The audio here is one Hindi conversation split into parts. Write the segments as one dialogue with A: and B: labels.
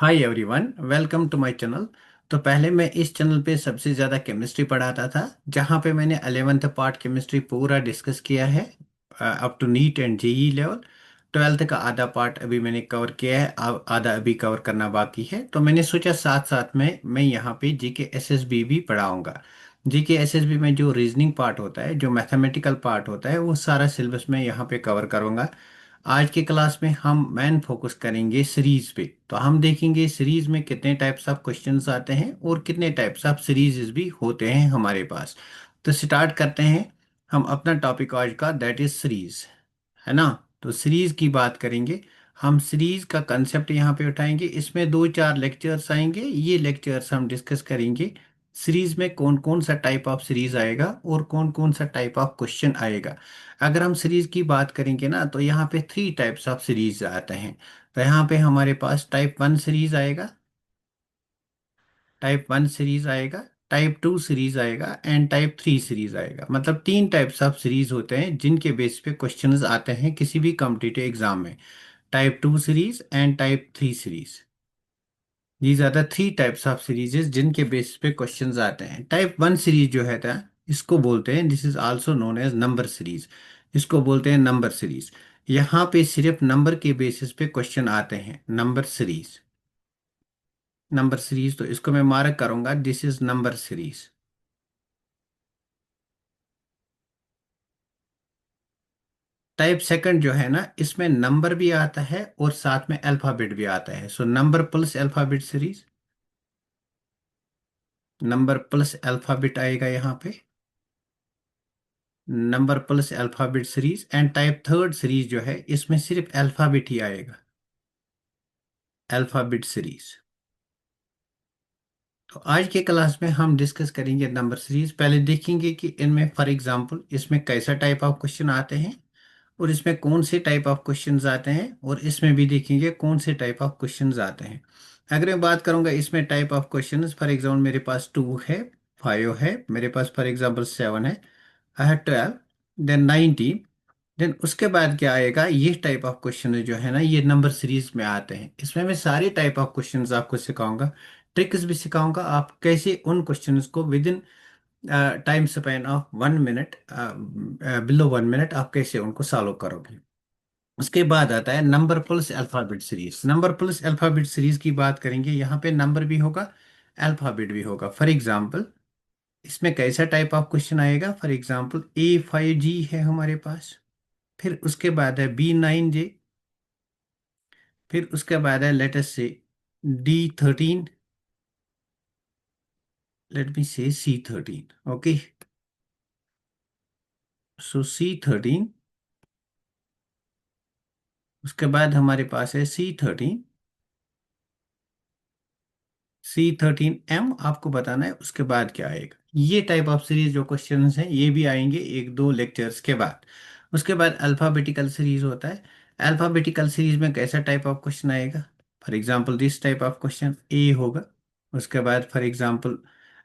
A: Hi everyone, welcome to my channel. तो पहले मैं इस चैनल पे सबसे ज़्यादा केमिस्ट्री पढ़ाता था, जहाँ पे मैंने 11th पार्ट केमिस्ट्री पूरा डिस्कस किया है up to NEET and JEE level. 12th का आधा पार्ट अभी मैंने कवर किया है, अब आधा अभी कवर करना बाकी है। तो मैंने सोचा साथ साथ में मैं यहाँ पे जीके एसएसबी भी पढ़ाऊँगा। जीके एसएसबी में जो रीजनिंग पार्ट होता है, जो मैथमेटिकल पार्ट होता है, वो सारा सिलेबस मैं यहाँ पे कवर करूँगा। आज की क्लास में हम मेन फोकस करेंगे सीरीज पे। तो हम देखेंगे सीरीज में कितने टाइप्स ऑफ क्वेश्चंस आते हैं और कितने टाइप्स ऑफ सीरीज भी होते हैं हमारे पास। तो स्टार्ट करते हैं हम अपना टॉपिक आज का, दैट इज सीरीज, है ना। तो सीरीज की बात करेंगे। हम सीरीज का कंसेप्ट यहाँ पे उठाएंगे, इसमें दो चार लेक्चर्स आएंगे, ये लेक्चर्स हम डिस्कस करेंगे सीरीज में कौन कौन सा टाइप ऑफ सीरीज आएगा और कौन कौन सा टाइप ऑफ क्वेश्चन आएगा। अगर हम सीरीज की बात करेंगे ना, तो यहाँ पे थ्री टाइप्स ऑफ सीरीज आते हैं। तो यहाँ पे हमारे पास टाइप वन सीरीज आएगा, टाइप वन सीरीज आएगा, टाइप टू सीरीज आएगा एंड टाइप थ्री सीरीज आएगा। मतलब तीन टाइप्स ऑफ सीरीज होते हैं जिनके बेस पे क्वेश्चंस आते हैं किसी भी कॉम्पिटिटिव एग्जाम में। Type two series and type three series, these are the three types of series जिनके बेस पे क्वेश्चंस आते हैं। टाइप वन सीरीज जो है था, इसको बोलते हैं, this is also known as number series. इसको बोलते हैं नंबर सीरीज। यहाँ पे सिर्फ नंबर के बेसिस पे क्वेश्चन आते हैं, नंबर सीरीज। नंबर सीरीज, तो इसको मैं मार्क करूंगा, this is number series. Type second जो है ना, इसमें नंबर भी आता है और साथ में अल्फाबेट भी आता है, so number plus alphabet series. Number plus alphabet आएगा यहाँ पे, number plus alphabet series. And type third series जो है, इसमें सिर्फ अल्फाबेट ही आएगा, अल्फाबेट सीरीज। तो आज के क्लास में हम डिस्कस करेंगे नंबर सीरीज। पहले देखेंगे कि इनमें फॉर एग्जांपल इसमें कैसा टाइप ऑफ क्वेश्चन आते हैं और इसमें कौन से टाइप ऑफ क्वेश्चंस आते हैं, और इसमें भी देखेंगे कौन से टाइप ऑफ क्वेश्चंस आते हैं। अगर मैं बात करूंगा इसमें type of questions, for example मेरे पास टू है, फाइव है, मेरे पास फॉर एग्जांपल सेवन है, आई हैव 12, देन 19, देन उसके बाद क्या आएगा, ये टाइप ऑफ क्वेश्चन जो है ना, ये नंबर सीरीज में आते हैं। इसमें मैं सारे टाइप ऑफ क्वेश्चंस आपको सिखाऊंगा, ट्रिक्स भी सिखाऊंगा, आप कैसे उन क्वेश्चंस को with in time span of 1 minute, below 1 minute, आप कैसे उनको सॉल्व करोगे। उसके बाद आता है number plus alphabet series. Number plus alphabet series की बात करेंगे, यहाँ पे नंबर भी होगा, अल्फाबेट भी होगा। फॉर एग्जाम्पल इसमें कैसा टाइप ऑफ क्वेश्चन आएगा, फॉर एग्जाम्पल A5G है हमारे पास, फिर उसके बाद है B9J, फिर उसके बाद है लेटेस्ट से D13, लेट मी से C13। ओके, सो C13, उसके बाद हमारे पास है C13, C13M, आपको बताना है उसके बाद क्या आएगा। ये टाइप ऑफ सीरीज जो क्वेश्चंस हैं ये भी आएंगे एक दो लेक्चर्स के बाद। उसके बाद अल्फाबेटिकल सीरीज होता है। अल्फाबेटिकल सीरीज में कैसा टाइप ऑफ क्वेश्चन आएगा, for example this type of question A होगा, उसके बाद फॉर एग्जांपल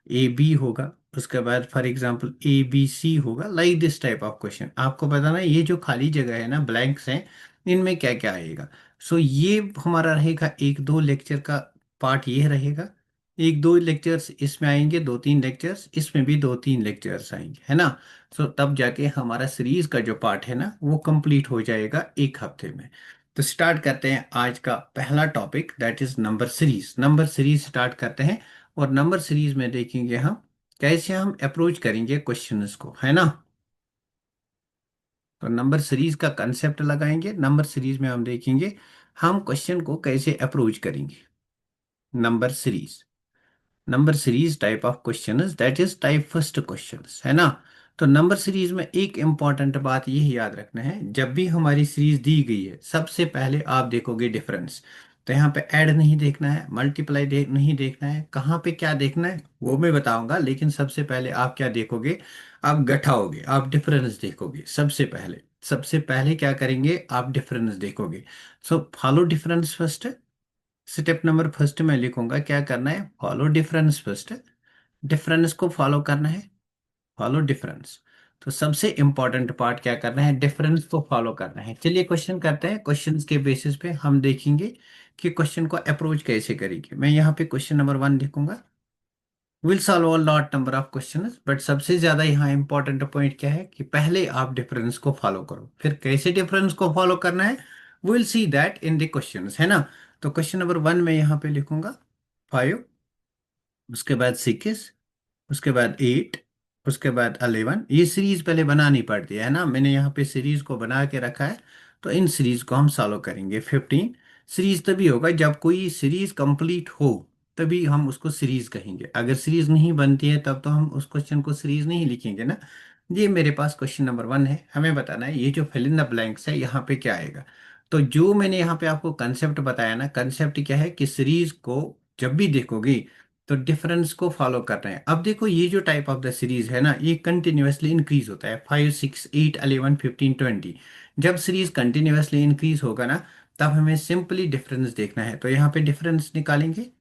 A: ए बी होगा, उसके बाद फॉर एग्जांपल ABC होगा, like this type of question. आपको बताना है ये जो खाली जगह है ना, ब्लैंक्स हैं, इनमें क्या क्या आएगा। सो ये हमारा रहेगा एक दो लेक्चर का पार्ट, ये रहेगा। एक दो लेक्चर्स इसमें आएंगे, दो तीन लेक्चर्स इसमें भी, दो तीन लेक्चर्स आएंगे, है ना। सो तब जाके हमारा सीरीज का जो पार्ट है ना, वो कंप्लीट हो जाएगा एक हफ्ते में। तो स्टार्ट करते हैं आज का पहला topic, that is number series. Number series start करते हैं, और नंबर सीरीज में देखेंगे हम कैसे हम अप्रोच करेंगे क्वेश्चंस को, है ना। तो नंबर सीरीज का कंसेप्ट लगाएंगे, नंबर सीरीज में हम देखेंगे हम क्वेश्चन को कैसे अप्रोच करेंगे। Number series, number series type of questions, that is type first questions, है ना। तो नंबर सीरीज में एक इंपॉर्टेंट बात यही याद रखना है, जब भी हमारी सीरीज दी गई है सबसे पहले आप देखोगे डिफरेंस। तो यहाँ पे ऐड नहीं देखना है, मल्टीप्लाई नहीं देखना है, कहाँ पे क्या देखना है वो मैं बताऊंगा, लेकिन सबसे पहले आप क्या देखोगे, आप घटाओगे, आप डिफरेंस देखोगे सबसे पहले। सबसे पहले क्या करेंगे, आप डिफरेंस देखोगे। So follow difference first. Step number first में लिखूंगा क्या करना है, फॉलो डिफरेंस फर्स्ट। डिफरेंस को फॉलो करना है, फॉलो डिफरेंस। तो सबसे इंपॉर्टेंट पार्ट क्या करना है, डिफरेंस को फॉलो करना है। चलिए क्वेश्चन करते हैं, क्वेश्चंस के बेसिस पे हम देखेंगे कि क्वेश्चन को अप्रोच कैसे करेंगे। मैं यहाँ पे क्वेश्चन नंबर 1 लिखूंगा। Will solve a lot number of questions, but सबसे ज्यादा यहाँ इंपॉर्टेंट पॉइंट क्या है कि पहले आप डिफरेंस को फॉलो करो, फिर कैसे डिफरेंस को फॉलो करना है will see that in the questions, है ना। तो क्वेश्चन नंबर 1 में यहाँ पे लिखूंगा 5, उसके बाद 6, उसके बाद 8, उसके बाद 11। ये सीरीज पहले बनानी पड़ती है ना, मैंने यहाँ पे सीरीज को बना के रखा है। तो इन सीरीज को हम सॉल्व करेंगे। 15 सीरीज तभी होगा जब कोई सीरीज कंप्लीट हो, तभी हम उसको सीरीज कहेंगे। अगर सीरीज नहीं बनती है तब तो हम उस क्वेश्चन को सीरीज नहीं लिखेंगे ना। ये मेरे पास क्वेश्चन नंबर 1 है, हमें बताना है ये जो फिल इन द ब्लैंक्स है यहाँ पे क्या आएगा। तो जो मैंने यहाँ पे आपको कंसेप्ट बताया ना, कंसेप्ट क्या है कि सीरीज को जब भी देखोगे तो डिफरेंस को फॉलो कर रहे हैं। अब देखो ये जो टाइप ऑफ द सीरीज है ना, ये कंटिन्यूअसली इंक्रीज होता है, 5, 6, 8, 11, 15, 20। जब सीरीज कंटिन्यूअसली इंक्रीज होगा ना, तब हमें सिंपली डिफरेंस देखना है। तो यहाँ पे डिफरेंस निकालेंगे,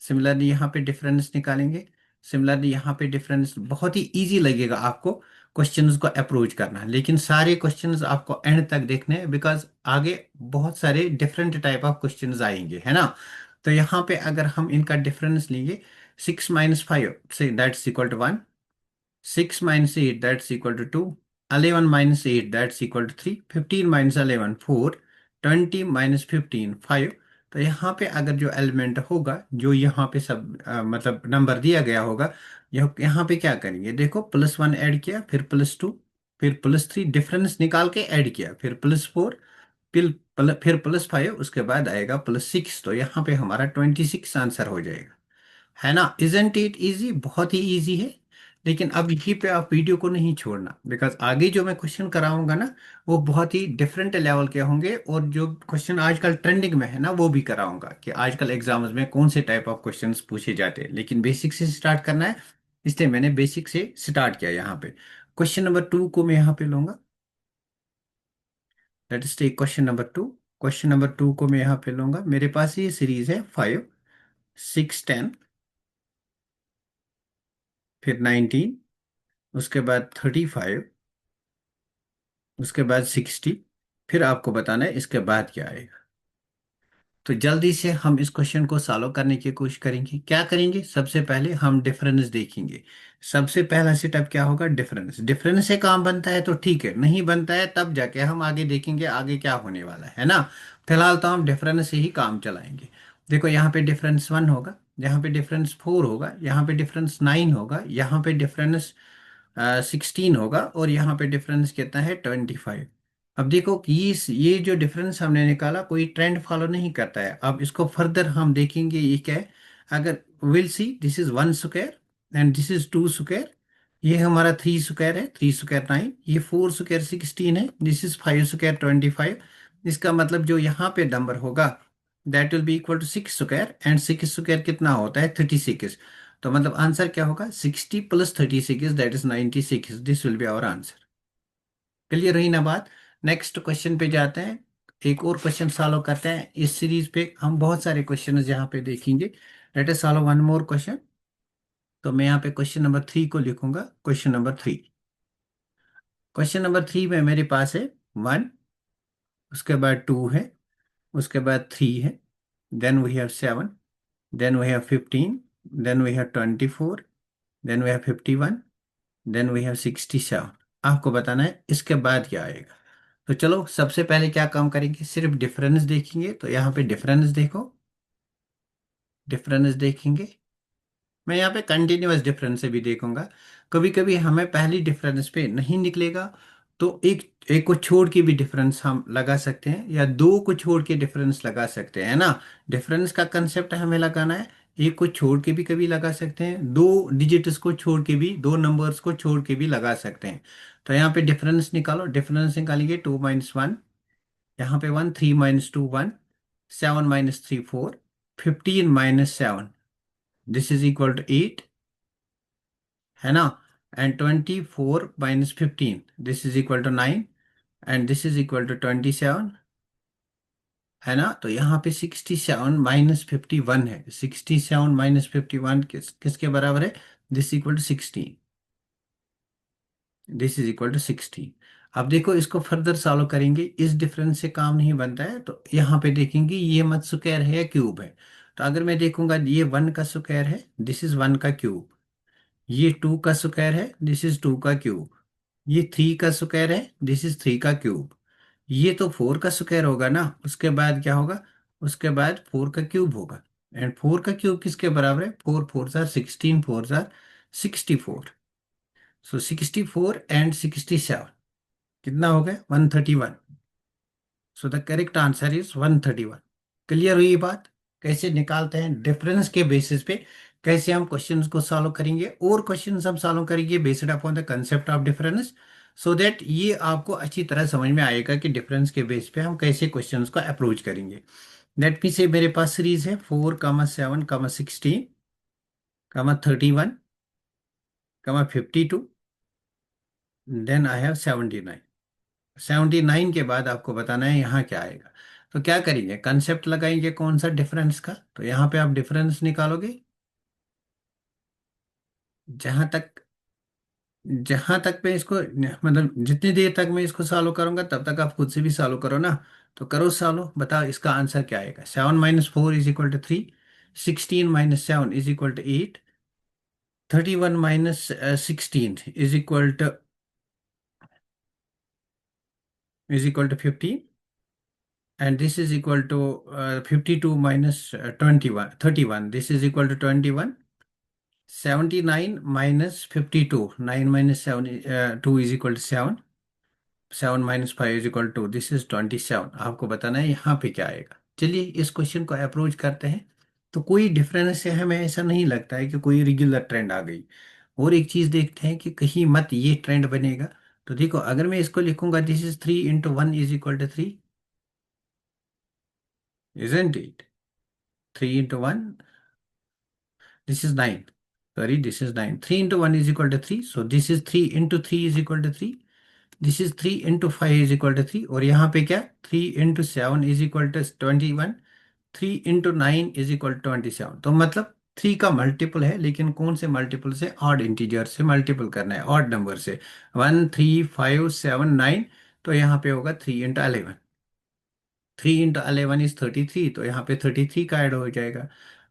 A: सिमिलरली यहाँ पे डिफरेंस निकालेंगे, सिमिलरली यहाँ पे डिफरेंस। बहुत ही इजी लगेगा आपको क्वेश्चंस को अप्रोच करना, लेकिन सारे क्वेश्चंस आपको एंड तक देखने हैं, बिकॉज आगे बहुत सारे डिफरेंट टाइप ऑफ क्वेश्चंस आएंगे, है ना। तो यहाँ पे अगर हम इनका डिफरेंस लेंगे, 6 - 5 से that's equal to 1, 6 - 8 that's equal to 2, 11 - 8 that's equal to 3, 15 - 11 4, 20 - 15 5। तो यहाँ पे अगर जो एलिमेंट होगा, जो यहाँ पे सब मतलब नंबर दिया गया होगा, यहाँ पे क्या करेंगे, देखो +1 ऐड किया, फिर +2, फिर +3, डिफरेंस निकाल के ऐड किया, फिर +4, फिर +5, उसके बाद आएगा +6। तो यहाँ पे हमारा 26 आंसर हो जाएगा, है ना। इजंट इट इजी, बहुत ही इजी है। लेकिन अब यहीं पे आप वीडियो को नहीं छोड़ना, बिकॉज आगे जो मैं क्वेश्चन कराऊंगा ना, वो बहुत ही डिफरेंट लेवल के होंगे। और जो क्वेश्चन आजकल ट्रेंडिंग में है ना, वो भी कराऊंगा कि आजकल एग्जाम्स में कौन से टाइप ऑफ क्वेश्चंस पूछे जाते हैं। लेकिन बेसिक से स्टार्ट करना है, इसलिए मैंने बेसिक से स्टार्ट किया यहाँ पे। क्वेश्चन नंबर 2 को मैं यहाँ पे लूंगा। Let us take question number 2। Question number 2 को मैं यहाँ पे लूंगा। मेरे पास ये सीरीज है 5, 6, 10, फिर 19, उसके बाद 35, उसके बाद 60। फिर आपको बताना है इसके बाद क्या आएगा। तो जल्दी से हम इस क्वेश्चन को सॉल्व करने की कोशिश करेंगे। क्या करेंगे, सबसे पहले हम डिफरेंस देखेंगे। सबसे पहला स्टेप क्या होगा, डिफरेंस। डिफरेंस से काम बनता है तो ठीक है, नहीं बनता है तब जाके हम आगे देखेंगे आगे क्या होने वाला है ना। फिलहाल तो हम डिफरेंस से ही काम चलाएंगे। देखो यहाँ पे डिफरेंस 1 होगा, यहाँ पे डिफरेंस 4 होगा, यहाँ पे डिफरेंस 9 होगा, यहाँ पे डिफरेंस 16 होगा, और यहाँ पे डिफरेंस कितना है, 25। अब देखो कि ये जो डिफरेंस हमने निकाला कोई ट्रेंड फॉलो नहीं करता है। अब इसको फर्दर हम देखेंगे ये क्या है। अगर will see, this is 1 square and this is 2 square. ये हमारा 3 स्क्वायर है, 3 स्क्वायर 9, ये 4 स्क्वायर 16 है, दिस इज 5 स्क्वायर 25। इसका मतलब जो यहाँ पे नंबर होगा, that will be equal to 6 square, and 6 square कितना होता है, 36। तो मतलब आंसर क्या होगा, 60 + 36 that is 96। This will be our answer. Clear रही ना बात। नेक्स्ट क्वेश्चन पे जाते हैं, एक और क्वेश्चन सॉल्व करते हैं। इस सीरीज पे हम बहुत सारे क्वेश्चन यहाँ पे देखेंगे। Let us solve one more question. तो मैं यहाँ पे क्वेश्चन नंबर 3 को लिखूंगा। क्वेश्चन नंबर 3 में मेरे पास है 1, उसके बाद 2 है, उसके बाद 3 है, then we have 7, then we have 15, then we have 24, then we have 51, then we have 67। आपको बताना है इसके बाद क्या आएगा। तो चलो सबसे पहले क्या काम करेंगे, सिर्फ डिफरेंस देखेंगे। तो यहाँ पे डिफरेंस देखो, डिफरेंस देखेंगे। मैं यहाँ पे कंटिन्यूअस डिफरेंस से भी देखूंगा। कभी कभी हमें पहली डिफरेंस पे नहीं निकलेगा, तो एक एक को छोड़ के भी डिफरेंस हम लगा सकते हैं, या दो को छोड़ के डिफरेंस लगा सकते हैं, है ना। डिफरेंस का कंसेप्ट हमें लगाना है। एक को छोड़ के भी कभी लगा सकते हैं, दो डिजिट्स को छोड़ के भी, दो नंबर्स को छोड़ के भी लगा सकते हैं। तो यहाँ पे डिफरेंस निकालो, डिफरेंस निकालेंगे 2 - 1, यहाँ पे 1, 3 - 2 1, 7 - 3 4, 15 - 7, दिस इज इक्वल टू 8, है ना। And 24 - 15, this is equal to 9, and this is equal to 27, है ना। तो यहाँ पे 67 - 51 है। 67 - 51 किसके बराबर है, this equal to 16। This is equal to 16। अब देखो इसको फर्दर सॉल्व करेंगे, इस डिफरेंस से काम नहीं बनता है, तो यहाँ पे देखेंगे ये मत स्क्वायर है या क्यूब है। तो अगर मैं देखूंगा ये 1 का स्क्वायर है, दिस इज 1 का क्यूब। ये 2 का स्क्वायर है, दिस इज 2 का क्यूब। ये 3 का स्क्वायर है, दिस इज 3 का क्यूब। ये तो 4 का स्क्वायर होगा ना, उसके बाद क्या होगा, उसके बाद 4 का क्यूब होगा। एंड 4 का क्यूब किसके बराबर है, 4 4 जार 16, 4 जार 64। सो 64 एंड 67 कितना हो गया, 131। सो the correct answer is 131। Clear हुई ये बात, कैसे निकालते हैं डिफरेंस के बेसिस पे, कैसे हम क्वेश्चंस को सॉल्व करेंगे, और क्वेश्चंस हम सॉल्व करेंगे based upon the concept of difference. So that ये आपको अच्छी तरह समझ में आएगा कि डिफरेंस के बेस पे हम कैसे क्वेश्चंस को अप्रोच करेंगे। लेट मी से मेरे पास सीरीज है 4, 7, 16, 31, 52, देन आई हैव 79। 79 के बाद आपको बताना है यहाँ क्या आएगा। तो क्या करेंगे, कंसेप्ट लगाएंगे कौन सा, डिफरेंस का। तो यहाँ पे आप डिफरेंस निकालोगे। जहां तक जहां तक मैं इसको, मतलब जितनी देर तक मैं इसको सॉल्व करूंगा तब तक आप खुद से भी सॉल्व करो ना। तो करो सॉल्व, बताओ इसका आंसर क्या आएगा। 7 - 4 is equal to 3, 16 - 7 is equal to 8, 31 - 16 is equal to 15, and this is equal to 52 minus 21 31, this is equal to 21, 79 minus 52, 9 minus 7 2 is equal to 7, 7 minus 5 is equal to, this is 27। आपको बताना है यहाँ पे क्या आएगा। चलिए इस क्वेश्चन को अप्रोच करते हैं। तो कोई डिफरेंस से हमें ऐसा नहीं लगता है कि कोई रेगुलर ट्रेंड आ गई। और एक चीज देखते हैं कि कहीं मत ये ट्रेंड बनेगा। तो देखो अगर मैं इसको लिखूंगा, this is 3 × 1 is equal to 3, isn't it? 3 × 1, this is 9. Sorry, this is 9. 3 into 1 is equal to 3. So this is 3 into 3 is equal to 3. This is 3 into 5 is equal to 3. और यहाँ पे क्या, 3 into 7 is equal to 21. 3 into 9 is equal to 27। तो मतलब 3 का मल्टीपल है, लेकिन कौन से मल्टीपल से, ऑड इंटीजर से मल्टीपल करना है, ऑड नंबर से। 1 3 5 7 9। तो यहाँ पे होगा 3 into 11। 3 into 11 is 33, तो यहाँ पे 33 का ऐड हो जाएगा।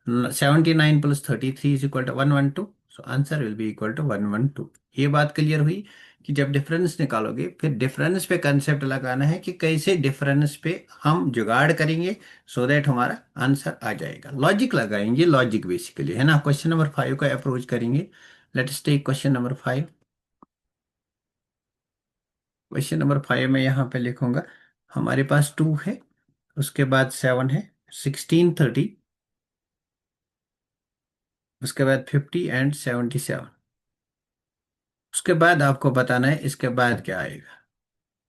A: 79 + 33 is equal to 112। So answer will be equal to 112। ये बात क्लियर हुई कि जब डिफरेंस निकालोगे फिर डिफरेंस पे कंसेप्ट लगाना है कि कैसे डिफरेंस पे हम जुगाड़ करेंगे, सो दैट हमारा आंसर आ जाएगा। लॉजिक लगाएंगे, लॉजिक बेसिकली है ना। क्वेश्चन नंबर 5 का अप्रोच करेंगे। Let's take question number 5। Question number 5 में यहाँ पे लिखूंगा, हमारे पास 2 है, उसके बाद 7 है, 16 30, उसके बाद 50 एंड 77। उसके बाद आपको बताना है इसके बाद क्या आएगा,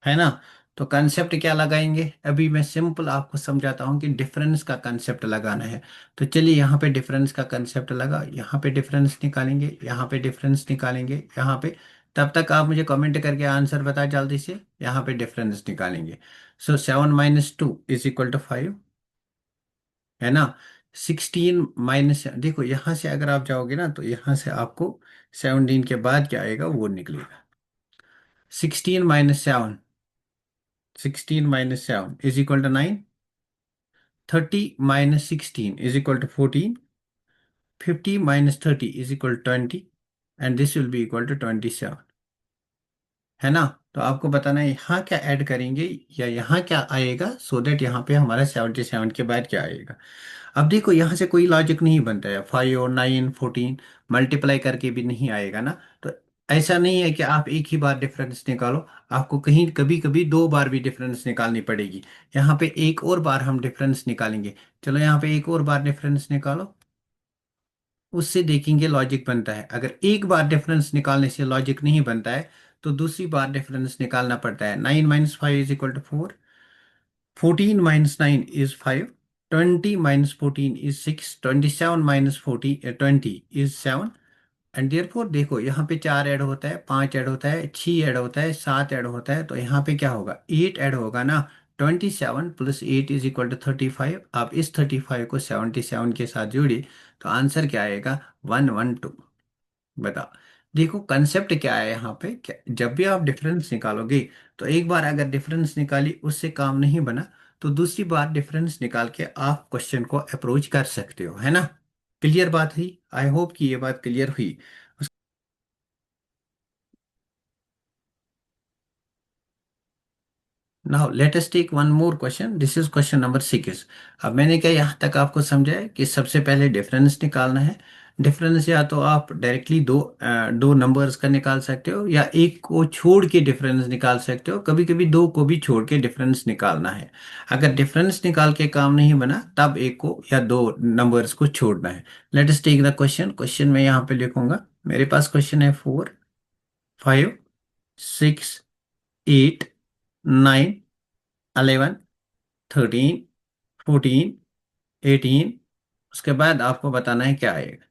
A: है ना। तो कंसेप्ट क्या लगाएंगे, अभी मैं सिंपल आपको समझाता हूँ कि डिफरेंस का कंसेप्ट लगाना है। तो चलिए यहाँ पे डिफरेंस का कंसेप्ट लगा, यहाँ पे डिफरेंस निकालेंगे, यहाँ पे डिफरेंस निकालेंगे, यहाँ पे। तब तक आप मुझे कमेंट करके आंसर बता जल्दी से। यहाँ पे डिफरेंस निकालेंगे। सो 7 - 2 इज इक्वल टू 5, है ना। 16 - देखो यहाँ से अगर आप जाओगे ना, तो यहाँ से आपको 17 के बाद क्या आएगा वो निकलेगा। 16 - 7, 16 - 7 is equal to 9। 30 - 16 is equal to 14। 50 - 30 is equal to 20। And this will be equal to 27, है ना। तो आपको बताना है यहाँ क्या ऐड करेंगे या यहाँ क्या आएगा, सो दैट यहाँ पे हमारा 77 के बाद क्या आएगा। अब देखो यहाँ से कोई लॉजिक नहीं बनता है, 5 और 9 14 मल्टीप्लाई करके भी नहीं आएगा ना। तो ऐसा नहीं है कि आप एक ही बार डिफरेंस निकालो, आपको कहीं कभी कभी 2 बार भी डिफरेंस निकालनी पड़ेगी। यहाँ पे एक और बार हम डिफरेंस निकालेंगे। चलो यहाँ पे एक और बार डिफरेंस निकालो, उससे देखेंगे लॉजिक बनता है। अगर एक बार डिफरेंस निकालने से लॉजिक नहीं बनता है, तो दूसरी बार डिफरेंस निकालना पड़ता है। 9 - 5 is equal to 4, 14 - 9 is 5, 20 - 14 is 6, 27 - 20 is 7। And therefore देखो यहाँ पे 4 ऐड होता है, 5 ऐड होता है, 6 ऐड होता है, 7 ऐड होता है, तो यहाँ पे क्या होगा, 8 ऐड होगा ना। 27 + 8 इज इक्वल टू 35। आप इस 35 को 77 के साथ जोड़िए, तो आंसर क्या आएगा, 112। बताओ, देखो कंसेप्ट क्या है यहाँ पे, क्या जब भी आप डिफरेंस निकालोगे तो एक बार अगर डिफरेंस निकाली उससे काम नहीं बना तो दूसरी बार डिफरेंस निकाल के आप क्वेश्चन को अप्रोच कर सकते हो, है ना। क्लियर बात हुई, आई होप कि ये बात क्लियर हुई। Now let us take one more question, this is question number 6। अब मैंने क्या यहाँ तक आपको समझाया कि सबसे पहले डिफरेंस निकालना है। डिफरेंस या तो आप डायरेक्टली दो नंबर्स का निकाल सकते हो या एक को छोड़ के डिफरेंस निकाल सकते हो, कभी कभी दो को भी छोड़ के डिफरेंस निकालना है। अगर डिफरेंस निकाल के काम नहीं बना तब एक को या दो नंबर्स को छोड़ना है। Let us take the question, question में यहाँ पे लिखूंगा। मेरे पास क्वेश्चन है 4, 5, 6, 8, 9, 11, 13, 14, 18। उसके बाद आपको बताना है क्या आएगा।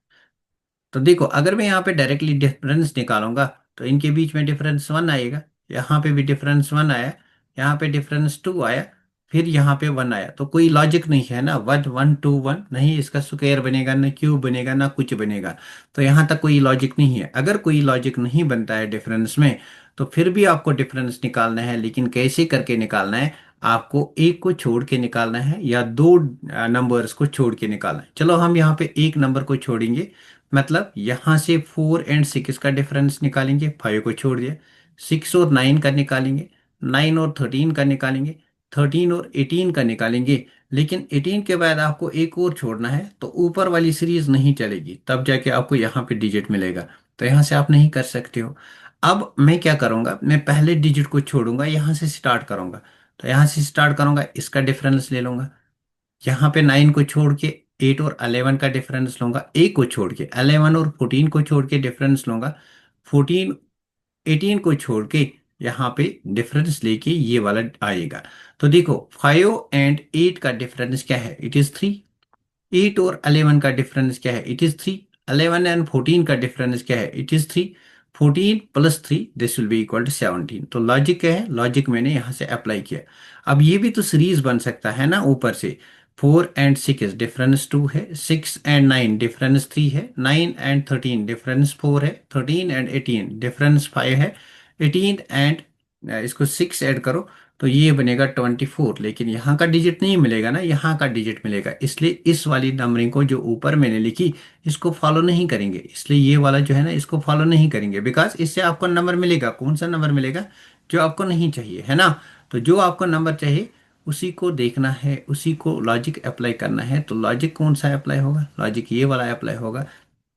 A: तो देखो अगर मैं यहाँ पे डायरेक्टली डिफरेंस निकालूंगा तो इनके बीच में डिफरेंस 1 आएगा। यहाँ पे भी डिफरेंस 1 आया, यहाँ पे डिफरेंस 2 आया, फिर यहाँ पे 1 आया। तो कोई लॉजिक नहीं है ना, 1 1 2 1 नहीं, इसका स्क्वायर बनेगा ना क्यूब बनेगा ना कुछ बनेगा। तो यहाँ तक कोई लॉजिक नहीं है। अगर कोई लॉजिक नहीं बनता है डिफरेंस में तो फिर भी आपको डिफरेंस निकालना है, लेकिन कैसे करके निकालना है। आपको एक को छोड़ के निकालना है या दो नंबर्स को छोड़ के निकालना है। चलो हम यहाँ पे एक नंबर को छोड़ेंगे, मतलब यहां से 4 और 6 का डिफरेंस निकालेंगे, 5 को छोड़ दिया। 6 और 9 का निकालेंगे, 9 और 13 का निकालेंगे, 13 और 18 का निकालेंगे। लेकिन 18 के बाद आपको एक और छोड़ना है तो ऊपर वाली सीरीज नहीं चलेगी, तब जाके आपको यहाँ पे डिजिट मिलेगा। तो यहाँ से आप नहीं कर सकते हो। अब मैं क्या करूँगा, मैं पहले डिजिट को छोड़ूंगा, यहाँ से स्टार्ट करूंगा। तो यहाँ से स्टार्ट करूंगा, इसका डिफरेंस ले लूंगा। यहाँ पे 9 को छोड़ के 8 और 11 का डिफरेंस लूंगा, एक को छोड़ के 11 और 14 को छोड़ के डिफरेंस लूंगा। 14 18 को छोड़ के यहाँ पे डिफरेंस लेके ये वाला आएगा। तो देखो 5 और 8 का डिफरेंस क्या है, इट इज 3। 8 और 11 का डिफरेंस क्या है, इट इज 3। 11 एंड 14 का डिफरेंस क्या है, it is 3। 14 + 3 this will be equal to 17। तो लॉजिक क्या है, लॉजिक मैंने यहाँ से अप्लाई किया। अब ये भी तो सीरीज बन सकता है ना ऊपर से। 4 and 6 डिफरेंस 2 है, 6 and 9 डिफरेंस 3 है, 9 and 13 डिफरेंस 4 है, 13 and 18 डिफरेंस 5 है, 18 एंड इसको 6 ऐड करो तो ये बनेगा 24। लेकिन यहाँ का डिजिट नहीं मिलेगा ना, यहाँ का डिजिट मिलेगा। इसलिए इस वाली नंबरिंग को जो ऊपर मैंने लिखी इसको फॉलो नहीं करेंगे, इसलिए ये वाला जो है ना इसको फॉलो नहीं करेंगे, बिकॉज इससे आपको नंबर मिलेगा, कौन सा नंबर मिलेगा, जो आपको नहीं चाहिए, है ना। तो जो आपको नंबर चाहिए उसी को देखना है, उसी को लॉजिक अप्लाई करना है। तो लॉजिक कौन सा अप्लाई होगा, लॉजिक ये वाला अप्लाई होगा।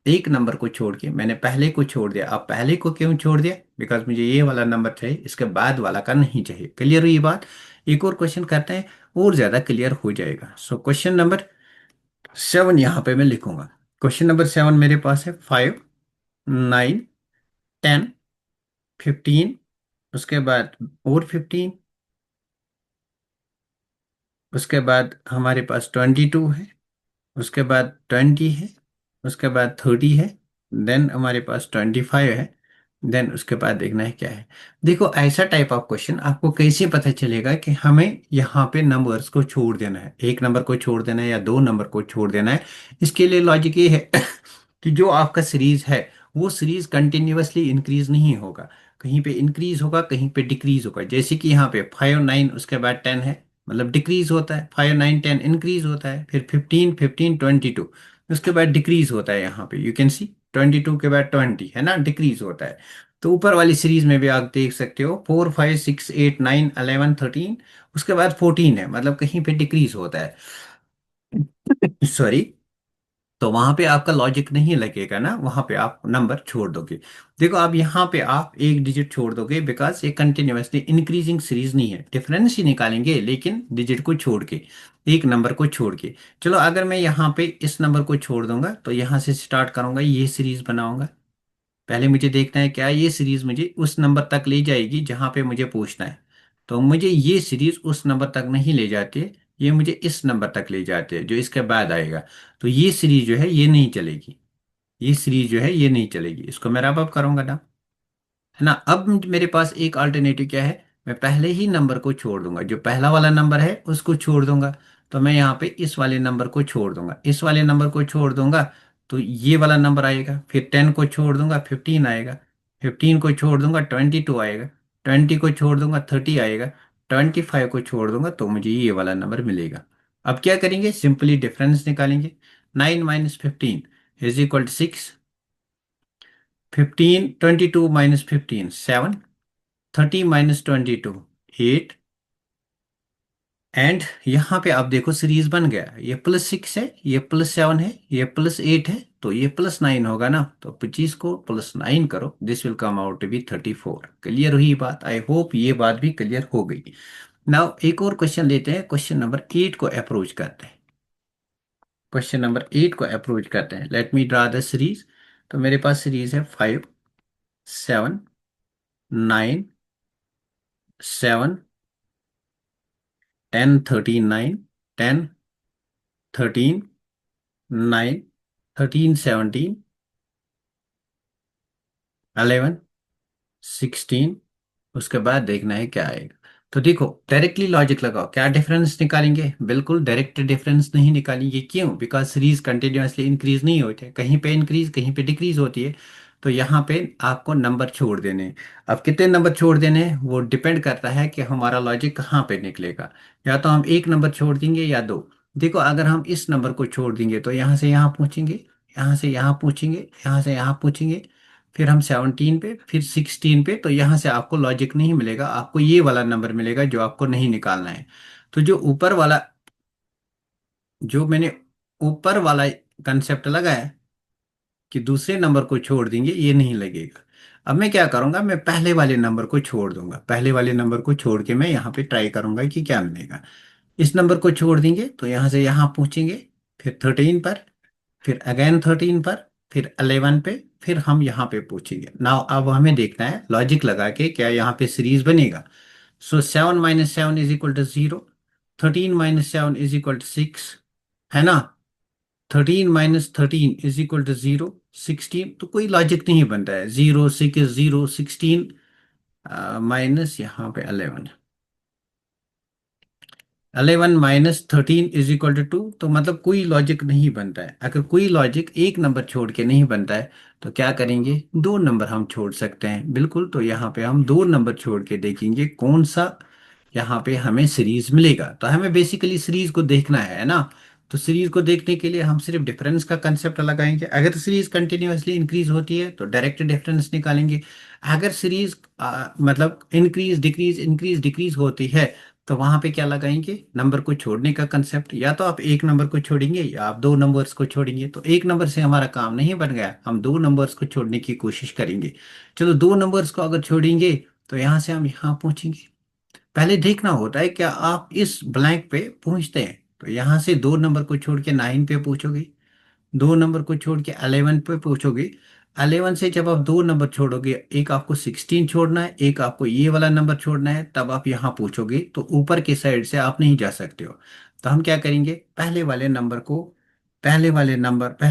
A: एक नंबर को छोड़ के मैंने पहले को छोड़ दिया। अब पहले को क्यों छोड़ दिया, बिकॉज मुझे ये वाला नंबर चाहिए, इसके बाद वाला का नहीं चाहिए। क्लियर हुई बात। एक और क्वेश्चन करते हैं और ज्यादा क्लियर हो जाएगा। सो क्वेश्चन नंबर 7 यहाँ पे मैं लिखूंगा। क्वेश्चन नंबर 7 मेरे पास है 5, 9, 10, 15। उसके बाद और 15। उसके बाद हमारे पास 22 है। उसके बाद 20 है। उसके बाद 30 है। देन हमारे पास 25 है। देन उसके बाद देखना है क्या है। देखो ऐसा टाइप ऑफ क्वेश्चन आपको कैसे पता चलेगा कि हमें यहाँ पे नंबर्स को छोड़ देना है, एक नंबर को छोड़ देना है या दो नंबर को छोड़ देना है। इसके लिए लॉजिक ये है कि जो आपका सीरीज है वो सीरीज कंटिन्यूअसली इंक्रीज नहीं होगा, कहीं पे इंक्रीज होगा कहीं पे डिक्रीज होगा। जैसे कि यहाँ पे 5 9 उसके बाद 10 है, मतलब डिक्रीज होता है। 5 9 10 इंक्रीज होता है, फिर 15 15 22 उसके बाद डिक्रीज होता है। यहाँ पे यू कैन सी 22 के बाद 20 है ना, डिक्रीज होता है। तो ऊपर वाली सीरीज में भी आप देख सकते हो 4 5 6 8 9 11 13 उसके बाद 14 है, मतलब कहीं पे डिक्रीज होता है। सॉरी। तो वहां पे आपका लॉजिक नहीं लगेगा ना, वहां पे आप नंबर छोड़ दोगे। देखो अब यहाँ पे आप एक डिजिट छोड़ दोगे, बिकॉज ये कंटिन्यूअसली इंक्रीजिंग सीरीज नहीं है, डिफरेंस ही निकालेंगे लेकिन डिजिट को छोड़ के, एक नंबर को छोड़ के। चलो अगर मैं यहाँ पे इस नंबर को छोड़ दूंगा तो यहाँ से स्टार्ट करूंगा, ये सीरीज बनाऊंगा। पहले मुझे देखना है क्या ये सीरीज मुझे उस नंबर तक ले जाएगी जहां पे मुझे पूछना है। तो मुझे ये सीरीज उस नंबर तक नहीं ले जाती है, ये मुझे इस नंबर तक ले जाते हैं जो इसके बाद आएगा। तो ये सीरीज जो है ये नहीं चलेगी, ये सीरीज जो है ये नहीं चलेगी, इसको मैं रब अप करूंगा ना, है ना। अब मेरे पास एक अल्टरनेटिव क्या है, मैं पहले ही नंबर को छोड़ दूंगा, जो पहला वाला नंबर है उसको छोड़ दूंगा। तो मैं यहाँ पे इस वाले नंबर को छोड़ दूंगा, इस वाले नंबर को छोड़ दूंगा। तो ये वाला नंबर आएगा। फिर 10 को छोड़ दूंगा 15 आएगा। 15 को छोड़ दूंगा 22 आएगा। 20 को छोड़ दूंगा 30 आएगा। 25 को छोड़ दूंगा तो मुझे ये वाला नंबर मिलेगा। अब क्या करेंगे, सिंपली डिफरेंस निकालेंगे। 9 - 15 इज इक्वल टू 6। 15 22 - 15 7। 30 - 22 8। एंड यहाँ पे आप देखो सीरीज बन गया, ये +6 है, ये +7 है, ये +8 है, तो ये +9 होगा ना। तो 25 को +9 करो, this will come out to be 34। Clear हुई बात? आई होप ये बात भी क्लियर हो गई। नाउ एक और क्वेश्चन लेते हैं, क्वेश्चन नंबर 8 को अप्रोच करते हैं। क्वेश्चन नंबर 8 को अप्रोच करते हैं। Let me draw the series. तो मेरे पास सीरीज है 5 7 9 7 10 13 9 10 13 9 13 17 11 16। उसके बाद देखना है क्या आएगा। तो देखो डायरेक्टली लॉजिक लगाओ, क्या डिफरेंस निकालेंगे? बिल्कुल डायरेक्ट डिफरेंस नहीं निकालेंगे। क्यों? बिकॉज सीरीज कंटिन्यूअसली इंक्रीज नहीं होते हैं, कहीं पे इंक्रीज कहीं पे डिक्रीज होती है। तो यहाँ पे आपको नंबर छोड़ देने हैं। अब कितने नंबर छोड़ देने हैं वो डिपेंड करता है कि हमारा लॉजिक कहाँ पे निकलेगा। या तो हम एक नंबर छोड़ देंगे या दो। देखो अगर हम इस नंबर को छोड़ देंगे तो यहाँ से यहाँ पूछेंगे, यहाँ से यहाँ पूछेंगे, यहाँ से यहाँ पूछेंगे, फिर हम 17 पे, फिर 16 पे। तो यहाँ से आपको लॉजिक नहीं मिलेगा, आपको ये वाला नंबर मिलेगा जो आपको नहीं निकालना है। तो जो ऊपर वाला, जो मैंने ऊपर वाला कंसेप्ट लगाया कि दूसरे नंबर को छोड़ देंगे, ये नहीं लगेगा। अब मैं क्या करूंगा, मैं पहले वाले नंबर को छोड़ दूंगा। पहले वाले नंबर को छोड़ के मैं यहाँ पे ट्राई करूंगा कि क्या मिलेगा। इस नंबर को छोड़ देंगे तो यहाँ से यहाँ पूछेंगे, फिर 13 पर, फिर अगेन 13 पर, फिर 11 पे, फिर हम यहाँ पे पूछेंगे। नाउ अब हमें देखना है लॉजिक लगा के क्या यहाँ पे सीरीज बनेगा। So 7 - 7 is equal to 0। 13 - 7 is equal to 6, है ना। 13 - 13 इज इक्वल टू 0। 16 तो कोई लॉजिक नहीं बनता है। 0 6 0 16 माइनस यहाँ पे 11। 11 - 13 इज इक्वल टू 2। तो मतलब कोई लॉजिक नहीं बनता है। अगर कोई लॉजिक एक नंबर छोड़ के नहीं बनता है तो क्या करेंगे, दो नंबर हम छोड़ सकते हैं। बिल्कुल, तो यहाँ पे हम दो नंबर छोड़ के देखेंगे कौन सा यहाँ पे हमें सीरीज मिलेगा। तो हमें बेसिकली सीरीज को देखना है ना। तो सीरीज को देखने के लिए हम सिर्फ डिफरेंस का कंसेप्ट लगाएंगे। अगर सीरीज कंटिन्यूअसली इंक्रीज होती है तो डायरेक्ट डिफरेंस निकालेंगे। अगर सीरीज मतलब इंक्रीज डिक्रीज होती है तो वहां पे क्या लगाएंगे, नंबर को छोड़ने का कंसेप्ट। या तो आप एक नंबर को छोड़ेंगे या आप दो नंबर्स को छोड़ेंगे। तो एक नंबर से हमारा काम नहीं बन गया, हम दो नंबर्स को छोड़ने की कोशिश करेंगे। चलो दो नंबर्स को अगर छोड़ेंगे तो यहाँ से हम यहाँ पूछेंगे। पहले देखना होता है क्या आप इस ब्लैंक पे पूछते हैं। तो यहाँ से दो नंबर को छोड़ के 9 पे पूछोगे, दो नंबर को छोड़ के 11 पे पूछोगे। 11 से जब आप दो नंबर छोड़ोगे, एक आपको 16 छोड़ना है, एक आपको ये वाला नंबर छोड़ना है, तब आप यहाँ पूछोगे। तो ऊपर के साइड से आप नहीं जा सकते हो। तो हम क्या करेंगे, पहले वाले नंबर को, पहले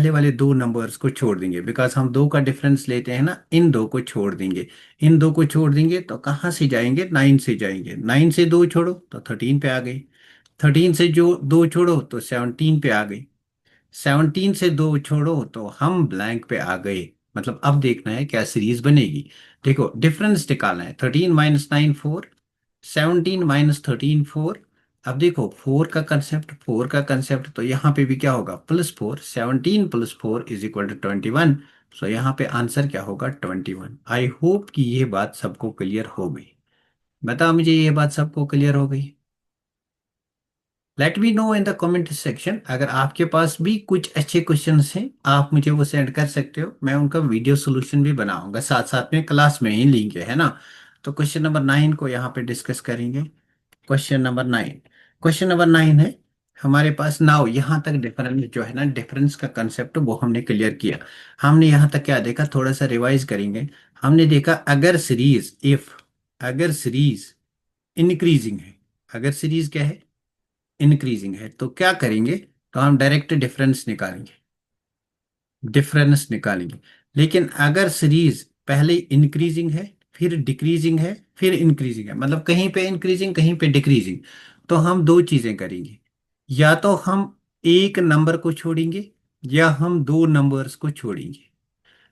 A: वाले दो नंबर्स को छोड़ देंगे। बिकॉज हम दो का डिफरेंस लेते हैं ना, इन दो को छोड़ देंगे। इन दो को छोड़ देंगे तो कहाँ से जाएंगे, 9 से जाएंगे। 9 से दो छोड़ो तो 13 पे आ गई। 13 से जो दो छोड़ो तो 17 पे आ गई। 17 से दो छोड़ो तो हम ब्लैंक पे आ गए। मतलब अब देखना है क्या सीरीज बनेगी। देखो डिफरेंस निकालना है। 13 - 9 4। 17 - 13 4। अब देखो फोर का कंसेप्ट तो यहाँ पे भी क्या होगा, +4। 17 + 4 इज इक्वल टू 21। सो यहाँ पे आंसर क्या होगा, 21। आई होप कि ये बात सबको क्लियर हो गई। बताओ मुझे, ये बात सबको क्लियर हो गई? Let me know in the comment section. अगर आपके पास भी कुछ अच्छे क्वेश्चंस हैं आप मुझे वो सेंड कर सकते हो। मैं उनका वीडियो सोल्यूशन भी बनाऊंगा, साथ साथ में क्लास में ही लिंक है ना। तो क्वेश्चन नंबर 9 को यहाँ पे डिस्कस करेंगे। क्वेश्चन नंबर 9 है हमारे पास। नाउ यहाँ तक डिफरेंस जो है ना, डिफरेंस का कंसेप्ट वो हमने क्लियर किया। हमने यहाँ तक क्या देखा, थोड़ा सा रिवाइज करेंगे। हमने देखा अगर सीरीज इंक्रीजिंग है, अगर सीरीज क्या है, इंक्रीजिंग है, तो क्या करेंगे, तो हम डायरेक्ट डिफरेंस निकालेंगे। लेकिन अगर सीरीज पहले इंक्रीजिंग है, फिर डिक्रीजिंग है, फिर इंक्रीजिंग है, मतलब कहीं पे इंक्रीजिंग कहीं पे डिक्रीजिंग, तो हम दो चीजें करेंगे। या तो हम एक नंबर को छोड़ेंगे, या हम दो नंबर्स को छोड़ेंगे,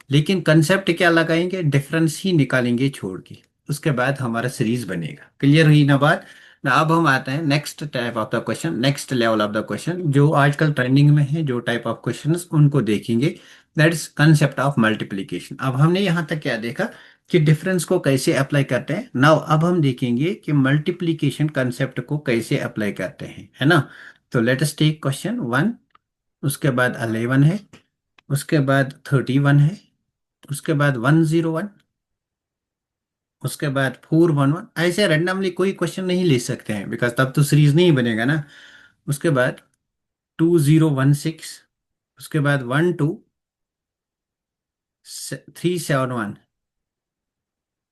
A: लेकिन कंसेप्ट क्या लगाएंगे, डिफरेंस ही निकालेंगे छोड़ के। उसके बाद हमारा सीरीज बनेगा। क्लियर हुई ना बात ना। अब हम आते हैं next type of the question, next level of the question जो आजकल ट्रेंडिंग में है, जो टाइप ऑफ क्वेश्चंस उनको देखेंगे। That is concept of multiplication. अब हमने यहाँ तक क्या देखा कि डिफरेंस को कैसे अप्लाई करते हैं। नाउ अब हम देखेंगे कि मल्टीप्लिकेशन कंसेप्ट को कैसे अप्लाई करते हैं, है ना। तो लेट अस टेक क्वेश्चन 1, उसके बाद 11 है, उसके बाद 31 है, उसके बाद 101, उसके बाद 411। ऐसे रैंडमली कोई क्वेश्चन नहीं ले सकते हैं, बिकॉज तब तो सीरीज नहीं बनेगा ना। उसके बाद 2016, उसके बाद 12371।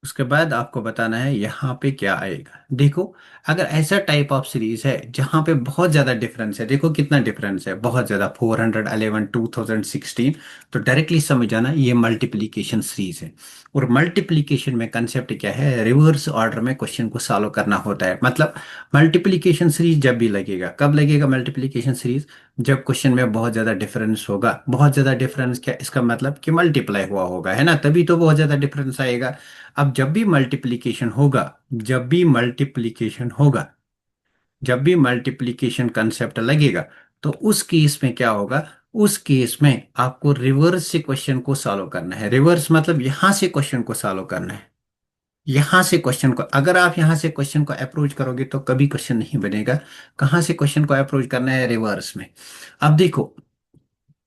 A: उसके बाद आपको बताना है यहाँ पे क्या आएगा। देखो, अगर ऐसा टाइप ऑफ सीरीज है जहाँ पे बहुत ज़्यादा डिफरेंस है, देखो कितना डिफरेंस है, बहुत ज़्यादा, 411, 2016, तो डायरेक्टली समझ जाना ये मल्टीप्लिकेशन सीरीज है। और मल्टीप्लिकेशन में कंसेप्ट क्या है, रिवर्स ऑर्डर में क्वेश्चन को सॉल्व करना होता है। मतलब मल्टीप्लिकेशन सीरीज जब भी लगेगा, कब लगेगा मल्टीप्लिकेशन सीरीज, जब क्वेश्चन में बहुत ज़्यादा डिफरेंस होगा। बहुत ज़्यादा डिफरेंस क्या, इसका मतलब कि मल्टीप्लाई हुआ होगा, है ना, तभी तो बहुत ज़्यादा डिफरेंस आएगा। अब जब भी मल्टीप्लिकेशन कंसेप्ट लगेगा, तो उस केस में क्या होगा, उस केस में आपको रिवर्स से क्वेश्चन को सॉल्व करना है। रिवर्स मतलब यहां से क्वेश्चन को सॉल्व करना है। यहां से क्वेश्चन को, अगर आप यहां से क्वेश्चन को अप्रोच करोगे तो कभी क्वेश्चन नहीं बनेगा। कहां से क्वेश्चन को अप्रोच करना है, रिवर्स में। अब देखो,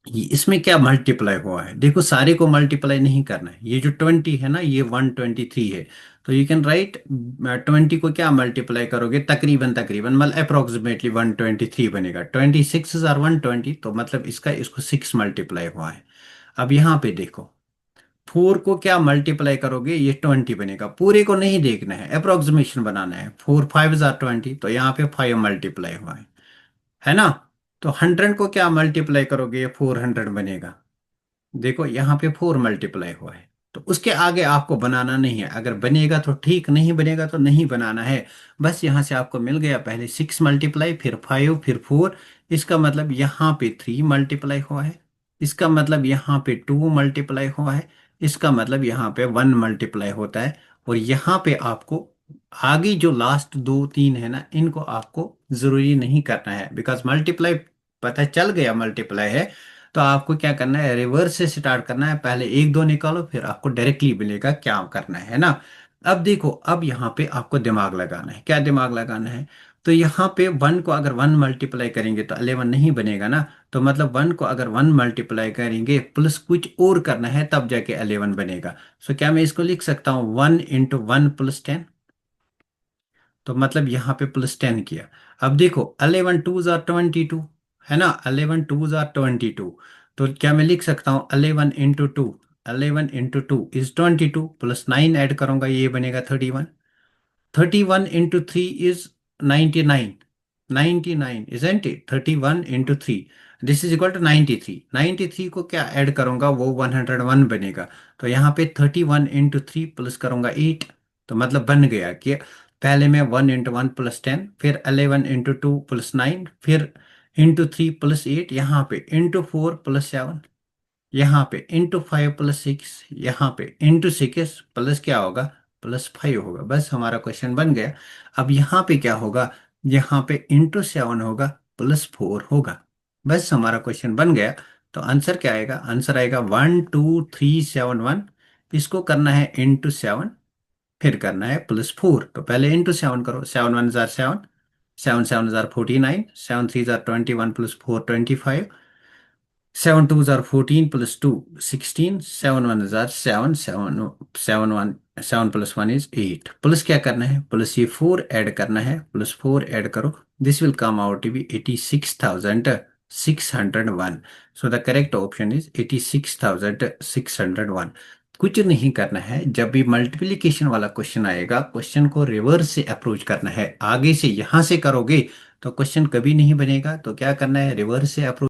A: इसमें क्या मल्टीप्लाई हुआ है, देखो सारे को मल्टीप्लाई नहीं करना है। ये जो 20 है ना, ये 123 है। तो यू कैन राइट 20 को क्या मल्टीप्लाई करोगे, तकरीबन तकरीबन मतलब अप्रोक्सीमेटली 123 बनेगा। 26 120, तो मतलब इसका इसको 6 मल्टीप्लाई हुआ है। अब यहाँ पे देखो, 4 को क्या मल्टीप्लाई करोगे, ये 20 बनेगा। पूरे को नहीं देखना है, अप्रोक्सीमेशन बनाना है। 4 5 20, तो यहाँ पे 5 मल्टीप्लाई हुआ है ना। तो 100 को क्या मल्टीप्लाई करोगे, ये 400 बनेगा। देखो यहाँ पे 4 मल्टीप्लाई हुआ है। तो उसके आगे आपको बनाना नहीं है, अगर बनेगा तो ठीक, नहीं बनेगा तो नहीं बनाना है। बस यहाँ से आपको मिल गया, पहले 6 मल्टीप्लाई, फिर 5, फिर 4। इसका मतलब यहाँ पे 3 मल्टीप्लाई हुआ है। इसका मतलब यहाँ पे 2 मल्टीप्लाई हुआ है। इसका मतलब यहाँ पे 1 मल्टीप्लाई होता है। और यहाँ पे आपको आगे जो लास्ट दो तीन है ना, इनको आपको जरूरी नहीं करना है, बिकॉज मल्टीप्लाई पता चल गया मल्टीप्लाई है। तो आपको क्या करना है, रिवर्स से स्टार्ट करना है। पहले एक दो निकालो, फिर आपको डायरेक्टली मिलेगा क्या करना है ना। अब देखो, अब यहाँ पे आपको दिमाग लगाना है। क्या दिमाग लगाना है, तो यहाँ पे 1 को अगर 1 मल्टीप्लाई करेंगे तो 11 नहीं बनेगा ना। तो मतलब 1 को अगर 1 मल्टीप्लाई करेंगे प्लस कुछ और करना है, तब जाके 11 बनेगा। सो क्या मैं इसको लिख सकता हूँ 1 × 1 + 10। तो मतलब यहाँ पे +10 किया। अब देखो 11 2 = 22, है ना, 11 2 = 22। तो क्या मैं लिख सकता हूँ 11 × 2, 11 × 2 = 22, +9 ऐड करूंगा, ये बनेगा 31। 31 × 3 is 99, 99 isn't it. 31 × 3, this is equal to 93। 93 को क्या ऐड करूंगा, वो 101 बनेगा। तो यहाँ पे 31 × 3 प्लस करूंगा 8। तो मतलब बन गया कि पहले में 1 × 1 + 10, फिर 11 × 2 + 9, फिर ×3 + 8, यहाँ पे ×4 + 7, यहाँ पे ×5 + 6, यहाँ पे ×6 प्लस क्या होगा, +5 होगा। बस हमारा क्वेश्चन बन गया। अब यहाँ पे क्या होगा, यहाँ पे ×7 होगा, +4 होगा। बस हमारा क्वेश्चन बन गया। तो आंसर क्या आएगा, आंसर आएगा 12371। इसको करना है ×7, फिर करना है +4। तो पहले ×7 करो, 7 1 = 7, 7 7 = 49, 7 3 = 21 + 4 25, 7 2 = 14 + 2 16, 7 1 = 7, 7 + 1 = 8। प्लस क्या करना है, प्लस ये 4 ऐड करना है, +4 ऐड करो। This will come out to be 86,601। So the correct option is 86,601। कुछ नहीं करना है, जब भी मल्टीप्लिकेशन वाला क्वेश्चन आएगा, क्वेश्चन को रिवर्स से अप्रोच करना है। आगे से यहां से करोगे तो क्वेश्चन कभी नहीं बनेगा। तो क्या करना है, रिवर्स से अप्रोच